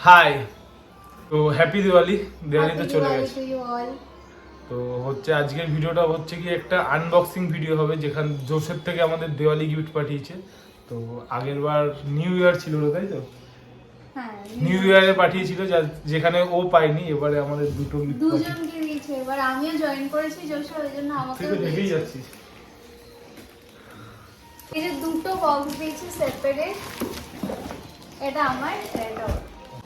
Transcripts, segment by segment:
High, তো happy Diwali. Diwali তো চলে গেছে। তো হচ্ছে আজকের ভিডিওটা হচ্ছে কি একটা আনবক্সিং ভিডিও হবে, যেখানে জোসের থেকে আমাদের দিওয়ালি গিফট পাঠিয়েছে। তো আগের বার নিউ ইয়ার ছিল তাই তো, নিউ ইয়ারে পাঠিয়েছিল যেখানে ও পাইনি, এবারে আমাদের দুজনকে দিয়েছে। এবার আমিও জয়েন করেছি জোসে, ওই জন্য আমাকে দেখেই যাচ্ছিস। এই যে দুটো বক্স দিয়েছে সেপারেট, এটা আমার, এটা ওর।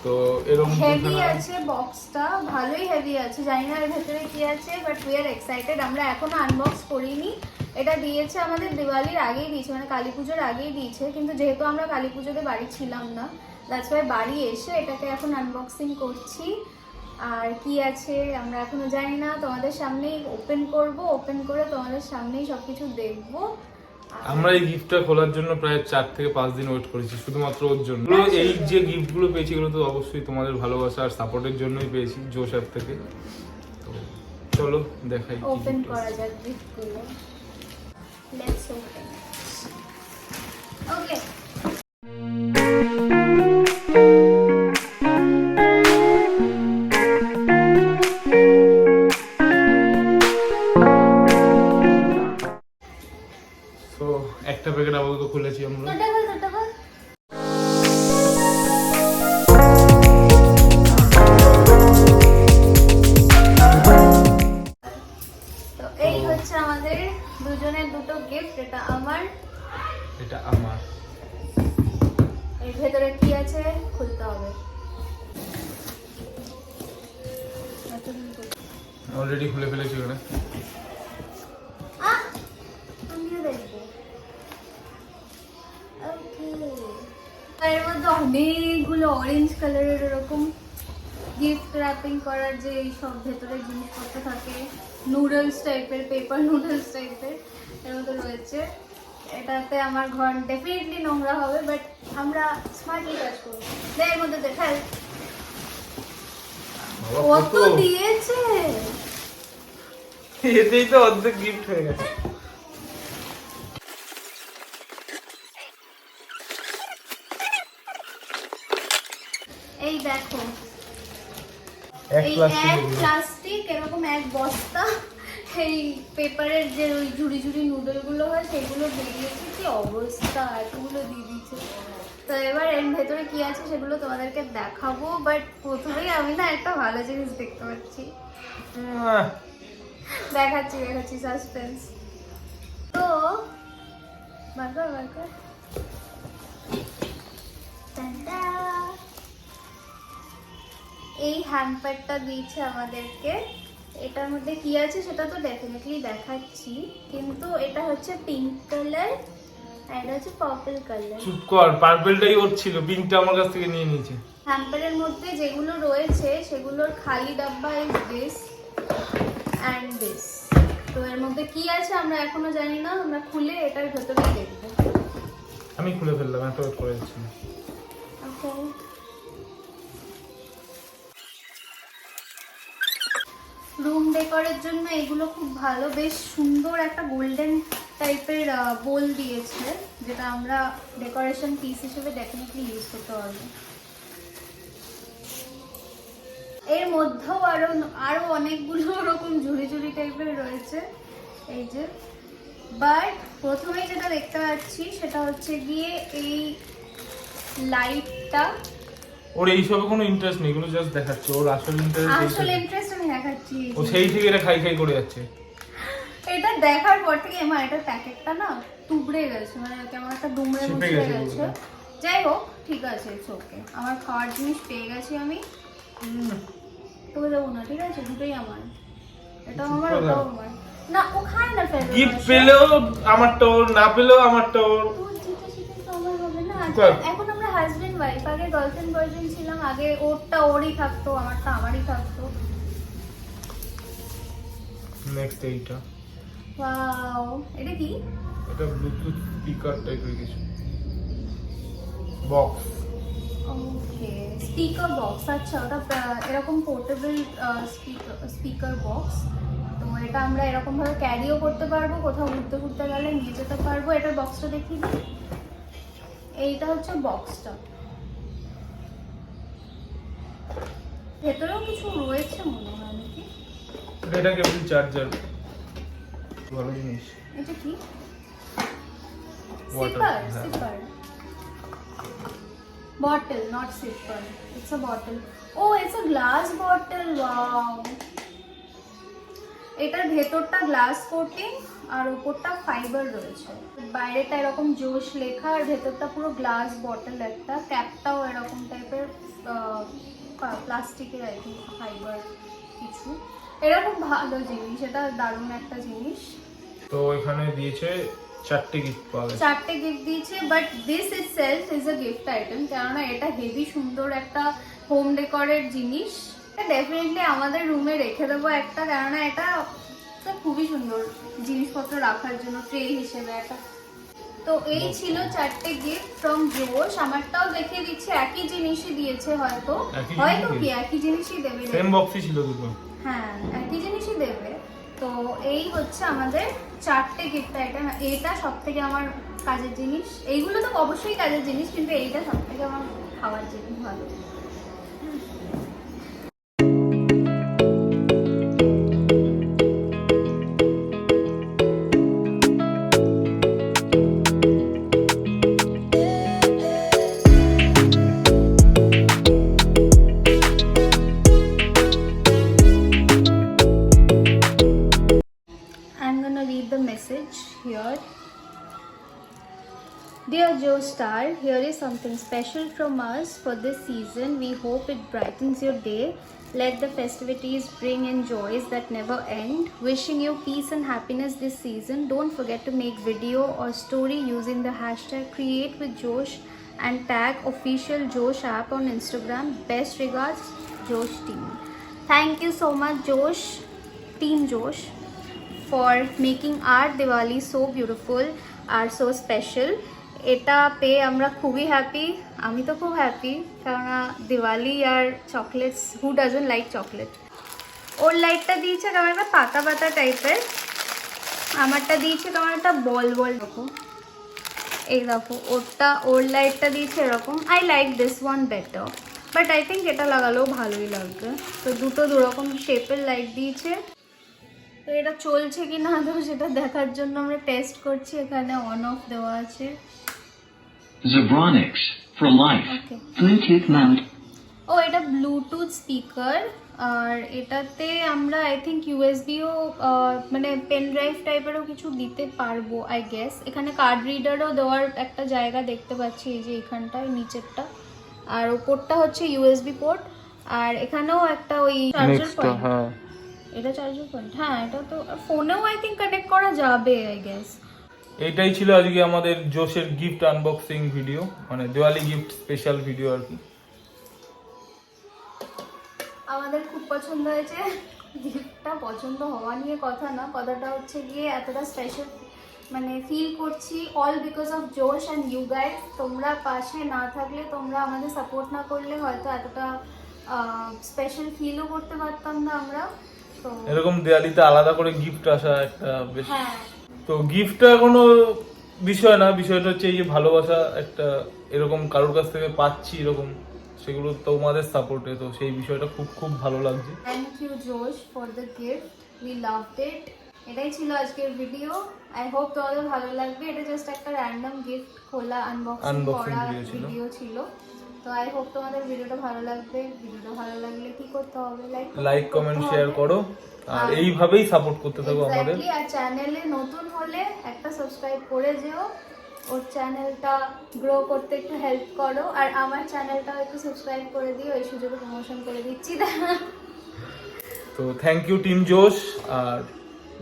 তো এরকম হেভি আছে বক্সটা, ভালোই হেভি আছে। জানি না এর ভেতরে কি আছে, বাট উই আর এক্সাইটেড। আমরা এখনো আনবক্স করিনি। এটা দিয়েছে আমাদের দিওয়ালির আগেই দিয়েছে, মানে কালী পুজোর আগেই দিয়েছে, কিন্তু যেহেতু আমরা কালী পুজোতে বাড়ি ছিলাম না, দ্যাটস ওয়াই বাড়ি এসে এটাকে এখন আনবক্সিং করছি। আর কি আছে আমরা এখনো জানি না, তোমাদের সামনেই ওপেন করব, ওপেন করে তোমাদের সামনেই সবকিছু দেখবো। আমরা এই গিফটটা খোলার জন্য প্রায় 4 থেকে 5 দিন ওয়েট করেছি, শুধুমাত্র ওর জন্য। এই যে গিফটগুলো পেয়েছি এগুলো তো অবশ্যই তোমাদের ভালোবাসা আর সাপোর্টের জন্যই পেয়েছি জোশ অ্যাপ থেকে। তো চলো দেখাই ওপেন করা যাক গিফটগুলো। Let's open. ওকে, তো একটা প্যাকেট আপাতত খুলেছি আমরা। তো এই হচ্ছে আমাদের দুজনের দুটো গিফট। এটা আমার, এটা আমার। এর ভেতরে কি আছে খুলতে হবে। অলরেডি খুলে ফেলেছি ওখানে। আমিও দেখবো। ওকে, এর মধ্যে অনেকগুলো অরেঞ্জ কালারের এরকম গিফট র্যাপিং করার যে সব ভেতরে জিনিসপত্র থাকে, নুডলস টাইপের, পেপার নুডলস টাইপের এর মধ্যে রয়েছে। এটাতে আমার ঘর ডেফিনেটলি নোংরা হবে, বাট আমরা স্মার্টলি কাজ করবো। এর মধ্যে দেখাই কত দিয়েছে। এতেই তো অর্ধেক গিফট হয়ে গেছে। এই দেখো, এক এই এক প্লাস্টিক এরকম এক বস্তা এই পেপারের যে ওই ঝুড়ি ঝুড়ি নুডল গুলো হয় সেগুলো বেরিয়েছে। কি অবস্থা, এতগুলো দিয়ে দিয়েছে। তো এবার এর ভেতরে কি আছে সেগুলো তোমাদেরকে দেখাবো, বাট প্রথমেই আমি না একটা ভালো জিনিস দেখতে পাচ্ছি। দেখাচ্ছি সাসপেন্স। তো বারবার এই হ্যাম্পারটা দিয়েছে আমাদেরকে। এটার মধ্যে কি আছে সেটা তো ডেফিনেটলি দেখাচ্ছি, কিন্তু এটা হচ্ছে পিঙ্ক কালার আর এটা হচ্ছে পার্পল কালার। চুপ কর, পার্পলটাই ওর ছিল, পিঙ্কটা আমার কাছ থেকে নিয়ে নিয়েছে। হ্যাম্পারের মধ্যে যেগুলো রয়েছে সেগুলোর খালি ডাব্বা ইজ দিস অ্যান্ড দিস। তো এর মধ্যে কি আছে আমরা এখনো জানি না, আমরা খুলে এটার ভেতরে দেখবো। আমি খুলে ফেললাম, এত ওয়েট করে যাচ্ছি। ওকে, রুম ডেকোরের জন্য এগুলো খুব ভালো। বেশ সুন্দর একটা গোল্ডেন টাইপের বোল দিয়েছে, যেটা আমরা ডেকোরেশন পিস হিসেবে ডেফিনেটলি ইউজ করতে পারবো। এর মধ্যেও আরো অনেকগুলো ওরকম ঝুড়ি ঝুড়ি টাইপের রয়েছে এই যে। বাট প্রথমে যেটা দেখতে পাচ্ছি সেটা হচ্ছে গিয়ে এই লাইটটা। ওর এইসবে কোনো ইন্টারেস্ট নেই, এগুলো জাস্ট দেখাচ্ছে। ওর আসল ইন্টারেস্ট আমি দেখাচ্ছি। ও সেই থেকে এটা খাই করে যাচ্ছে। এটা দেখার পর থেকে আমার এটা প্যাকেটটা না টুকরে গেছে, মানে কেমন একটা দুমড়ে মুচড়ে গেছে। যাই হোক, ঠিক আছে, ইটস ওকে। আমার খাওয়ার জিনিস পেয়ে গেছি আমি, তোকে দেবো না, ঠিক আছে? দুটোই আমার, এটাও আমার, ওটাও আমার। না, ও খায় না ফেলে। গিফট পেলেও আমারটা ওর, না পেলেও আমারটা ওর। আমার হবে না। এখন আমরা হাজবেন্ড ওয়াইফ, আগে গার্লফ্রেন্ড বয়ফ্রেন্ড ছিলাম। আগে ওরটা ওরই থাকতো, আমারটা আমারই থাকতো। নেক্সট এইটা। ওয়াও, এটা কি? এটা ব্লুটুথ স্পিকার টাইপের কিছু বক্স। ওকে, স্পিকার বক্স। আচ্ছা, ওটা এরকম পোর্টেবল স্পিকার বক্স। তো এটা আমরা এরকম ভাবে ক্যারিও করতে পারবো, কোথাও ঘুরতে ঘুরতে গেলে নিয়ে যেতে পারবো। এটার বক্সটা দেখি দিই। এইটা হচ্ছে বক্সটা। ভেতরেও কিছু রয়েছে মনে হয় নাকি। এটা কেবল চার্জার, ভালো জিনিস। এটা কি? Water, সিপার, হ্যাঁ। Sipper. Bottle, not sipper. It's a bottle. Oh, it's a glass bottle. Wow. এটার ভেতরটা গ্লাস কোটিং আর উপরটা ফাইবার রয়েছে। বাইরেটা এরকম জোশ লেখা আর ভেতরটা পুরো গ্লাস বটল, একটা ক্যাপটাও এরকম টাইপের প্লাস্টিকের আর কি, ফাইবার কিছু। এরকম ভালো জিনিস, এটা দারুণ একটা জিনিস। তো এখানে দিয়েছে 4টে গিফট পাওয়া গেছে। 4টে গিফট দিয়েছে, but this itself is a gift item, কেননা এটা হেভি সুন্দর একটা হোম ডেকোরের জিনিস। এটা ডেফিনেটলি আমাদের রুমে রেখে দেবো একটা, কেননা এটা তো খুবই সুন্দর জিনিসপত্র রাখার জন্য ট্রে হিসেবে একটা। তো এই ছিল 4টে গিফট ফ্রম জোশ। আমারটাও দেখিয়ে দিচ্ছি, একই জিনিসই দিয়েছে হয়তো, একই হয়তো জিনিসই কি একই জিনিসই দেবে। সেম বক্সই ছিল দুটো। হ্যাঁ, একই জিনিসই দেবে। তো এই হচ্ছে আমাদের 4টে গিফট আইটেম। এটা সব থেকে আমার কাজের জিনিস, এইগুলো তো অবশ্যই কাজের জিনিস, কিন্তু এইটা সব থেকে আমার খাওয়ার জিনিস ভালো। I'm gonna read the message here. Dear Joe Star, here is something special from us for this season. We hope it brightens your day. Let the festivities bring in joys that never end. Wishing you peace and happiness this season. Don't forget to make video or story using the hashtag #CreateWithJosh and tag official Josh app on Instagram. Best regards, Josh team. Thank you so much, Josh, Team Josh, for making our Diwali so beautiful R so special. এটা পেয়ে আমরা খুবই happy, আমি তো খুব happy, কেননা দিওয়ালি আর chocolates, who doesn't like chocolate. ওর লাইটটা দিয়েছে কেমন একটা পাতা পাতা টাইপের, আমারটা দিয়েছে কেমন একটা বল বল রকম। এই দেখো ওর লাইটটা দিয়েছে এরকম। I like this one better, but I think এটা লাগালেও ভালোই লাগবে। তো দুটো দুরকম শেপের লাইট দিয়েছে। তো এটা চলছে কি না তো সেটা দেখার জন্য আমরা টেস্ট করছি। এখানে অন অফ দেওয়া আছে। Zebronics for life. Okay. Bluetooth mode. ও এটা ব্লুটুথ স্পিকার, আর এটাতে আমরা আই থিঙ্ক ইউএসবিও মানে পেন ড্রাইভ টাইপেরও কিছু দিতে পারবো আই গেস। এখানে কার্ড রিডারও দেওয়ার একটা জায়গা দেখতে পাচ্ছি, এই যে এখানটায় নিচেরটা, আর ওপরটা হচ্ছে ইউএসবি পোর্ট, আর এখানেও একটা ওই চার্জার পয়েন্ট। হ্যাঁ, এটা চার্জার পয়েন্ট, হ্যাঁ এটা তো ফোনেও আই থিঙ্ক কানেক্ট করা যাবে আই গেস। এইটাই ছিল আজকে আমাদের জোশের গিফট আনবক্সিং ভিডিও, মানে দিওয়ালি গিফট স্পেশাল ভিডিও আর কি। আমাদের খুব পছন্দ হয়েছে। গিফটটা পছন্দ হওয়া নিয়ে কথা না, কথাটা হচ্ছে গিয়ে এতটা স্পেশাল মানে ফিল করছি অল বিকজ অফ জোশ অ্যান্ড ইউ গাইজ। তোমরা পাশে না থাকলে, তোমরা আমাদের সাপোর্ট না করলে হয়তো এতটা স্পেশাল ফিলও করতে পারতাম না আমরা। তো এরকম দিওয়ালিতে আলাদা করে গিফট আসা একটা বেশ, হ্যাঁ, তো গিফটটা কোনো বিষয় না, বিষয়টা হচ্ছে এই যে ভালোবাসা একটা এরকম কারোর কাছ থেকে পাচ্ছি এরকম, সেগুলো তোমাদের সাপোর্টে, তো সেই বিষয়টা খুব খুব ভালো লাগছে। Thank you Josh for the gift, we loved it. এটাই ছিল আজকের ভিডিও। আই হোপ তোমাদের ভালো লাগবে। এটা জাস্ট একটা র্যান্ডম গিফট খোলা আনবক্সিং করা ভিডিও ছিল। তো আই হোপ তোমাদের ভিডিওটা ভালো লাগবে। ভিডিওটা ভালো লাগলে কি করতে হবে? লাইক কমেন্ট শেয়ার করো, আর এইভাবেই সাপোর্ট করতে থাকো আমাদের। আর চ্যানেলে নতুন হলে একটা সাবস্ক্রাইব করে যেও, ওর চ্যানেলটা গ্রো করতে একটু হেল্প করো, আর আমার চ্যানেলটাও একটু সাবস্ক্রাইব করে দিও, এই সুযোগে প্রমোশন করে দিচ্ছি। তো থ্যাংক ইউ টিম জোশ, আর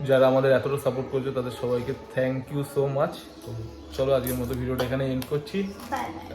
যারা আমাদের এতটা সাপোর্ট করছে তাদের সবাইকে থ্যাংক ইউ সো মাচ। তো চলো আজকের মতো ভিডিওটা এখানে এন্ড করছি। Bye bye.